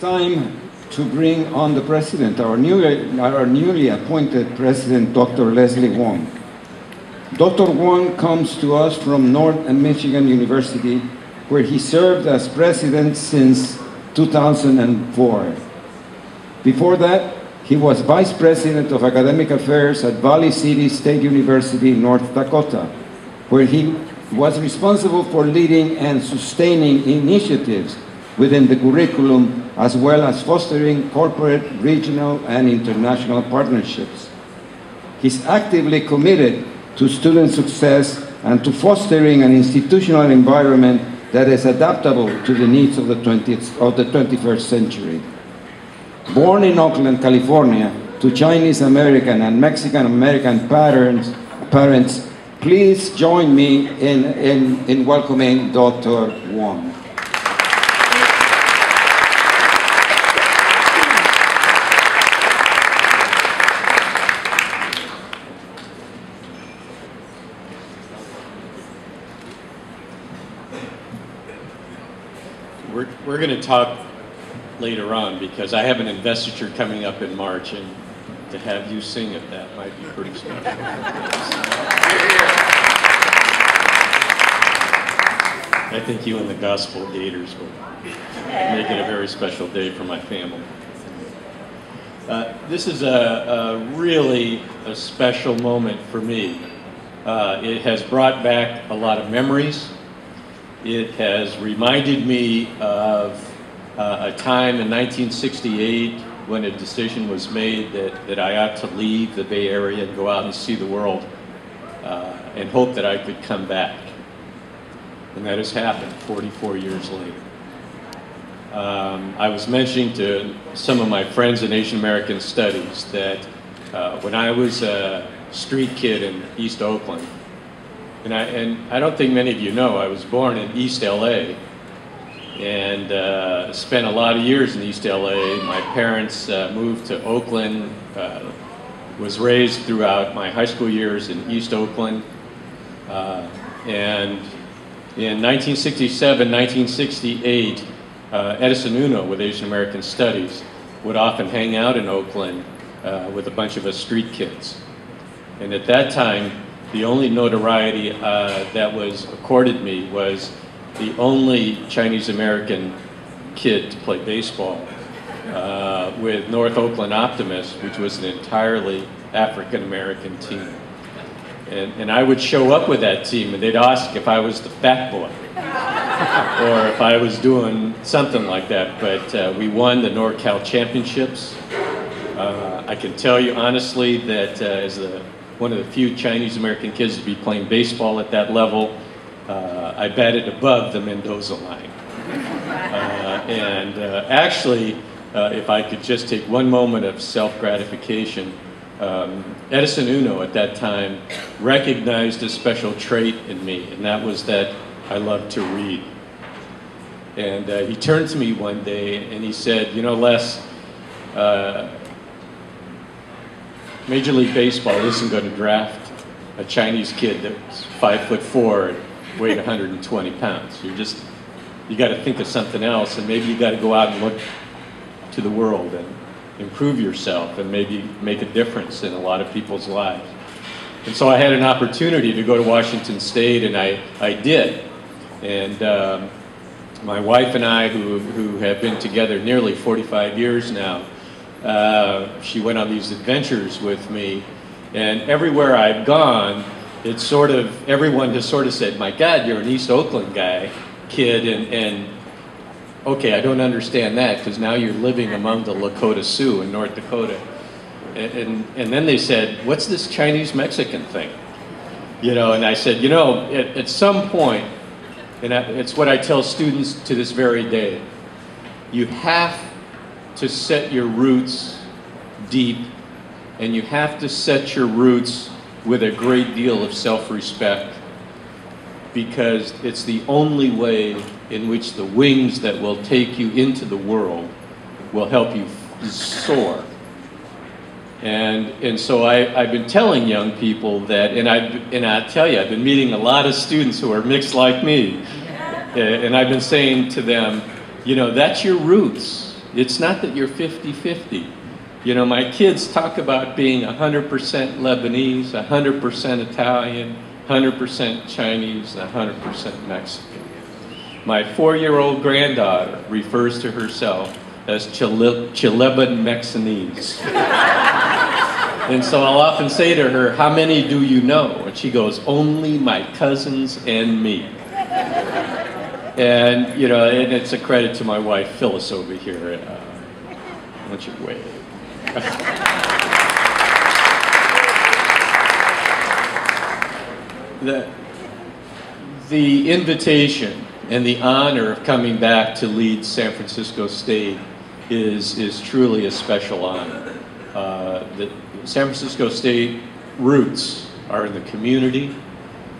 time to bring on the president, our newly appointed president, Dr. Leslie Wong. Dr. Wong comes to us from North Michigan University, where he served as president since 2004. Before that, he was vice president of academic affairs at Valley City State University, North Dakota, where he was responsible for leading and sustaining initiatives within the curriculum, as well as fostering corporate, regional, and international partnerships. He's actively committed to student success and to fostering an institutional environment that is adaptable to the needs of the 21st century. Born in Oakland, California, to Chinese American and Mexican American parents, please join me in welcoming Dr. Wong. We're going to talk later on because I have an investiture coming up in March, and to have you sing at that might be pretty special. I think you and the Gospel Gators will make it a very special day for my family. This is really a special moment for me. It has brought back a lot of memories. It has reminded me of a time in 1968 when a decision was made that I ought to leave the Bay Area and go out and see the world and hope that I could come back. And that has happened 44 years later. I was mentioning to some of my friends in Asian American Studies that when I was a street kid in East Oakland, and I don't think many of you know, I was born in East LA and spent a lot of years in East LA. My parents moved to Oakland, was raised throughout my high school years in East Oakland. And in 1967, 1968, Edison Uno with Asian American Studies would often hang out in Oakland with a bunch of us street kids. And at that time, the only notoriety that was accorded me was the only Chinese American kid to play baseball with North Oakland Optimists, which was an entirely African American team. And I would show up with that team and they'd ask if I was the fat boy or if I was doing something like that. But we won the NorCal championships. I can tell you honestly that as one of the few Chinese American kids to be playing baseball at that level, I batted above the Mendoza line. Actually, if I could just take one moment of self-gratification, Edison Uno at that time recognized a special trait in me, and that was that I loved to read. And he turned to me one day and he said, you know, Les, Major League Baseball isn't going to draft a Chinese kid that's 5'4" and weighed 120 pounds. You got to think of something else, and maybe you got to go out and look to the world and improve yourself and maybe make a difference in a lot of people's lives. And so I had an opportunity to go to Washington State, and I did. And my wife and I, who have been together nearly 45 years now, she went on these adventures with me, and everywhere I've gone, everyone has sort of said, my God, you're an East Oakland kid, and okay, I don't understand that, because now you're living among the Lakota Sioux in North Dakota. And then they said, what's this Chinese-Mexican thing? You know, and I said, you know, at some point, and it's what I tell students to this very day, you have to set your roots deep, and you have to set your roots with a great deal of self-respect, because it's the only way in which the wings that will take you into the world will help you soar. And so I've been telling young people that, and I tell you, I've been meeting a lot of students who are mixed like me, and I've been saying to them, you know, that's your roots. It's not that you're 50-50. You know, my kids talk about being 100% Lebanese, 100% Italian, 100% Chinese, and 100% Mexican. My 4-year-old granddaughter refers to herself as Chileban Mexicanese. And so I'll often say to her, how many do you know? And she goes, only my cousins and me. And, you know, and it's a credit to my wife, Phyllis, over here. Why don't you wave? The invitation and the honor of coming back to lead San Francisco State is truly a special honor. The San Francisco State roots are in the community.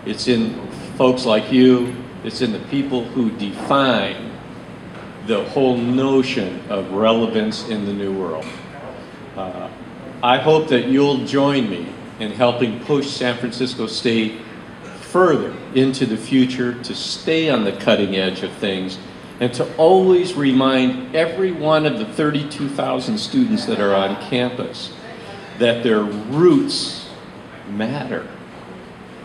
It's in folks like you. It's in the people who define the whole notion of relevance in the new world. I hope that you'll join me in helping push San Francisco State further into the future, to stay on the cutting edge of things, and to always remind every one of the 32,000 students that are on campus that their roots matter,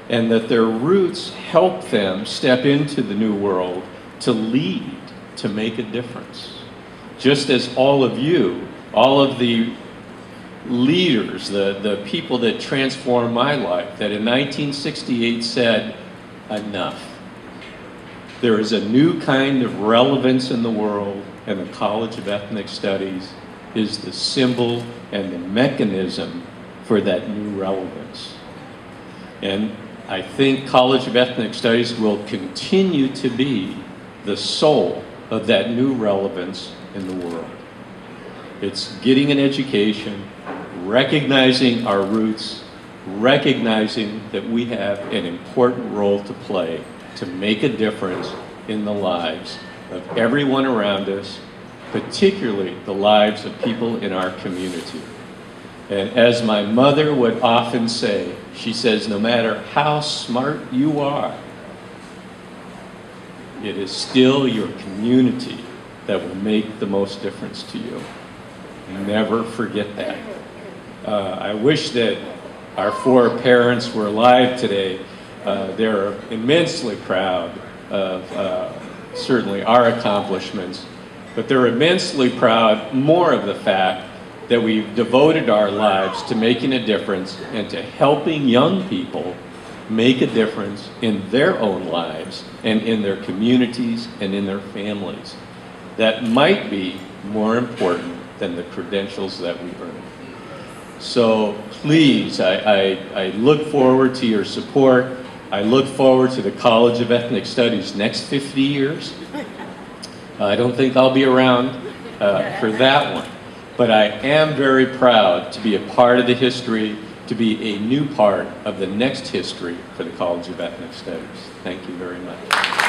and that their roots help them step into the new world to lead, to make a difference. Just as all of you, all of the leaders, the people that transformed my life, that in 1968 said, enough. There is a new kind of relevance in the world, and the College of Ethnic Studies is the symbol and the mechanism for that new relevance. And I think College of Ethnic Studies will continue to be the soul of that new relevance in the world. It's getting an education, recognizing our roots, recognizing that we have an important role to play to make a difference in the lives of everyone around us, particularly the lives of people in our community. And as my mother would often say, she says, no matter how smart you are, it is still your community that will make the most difference to you. Never forget that. I wish that our 4 parents were alive today. They're immensely proud of certainly our accomplishments, but they're immensely proud more of the fact that we've devoted our lives to making a difference and to helping young people make a difference in their own lives and in their communities and in their families. That might be more important than the credentials that we earn. So please, I look forward to your support. I look forward to the College of Ethnic Studies next 50 years. I don't think I'll be around for that one, but I am very proud to be a part of the history, to be a new part of the next history for the College of Ethnic Studies. Thank you very much.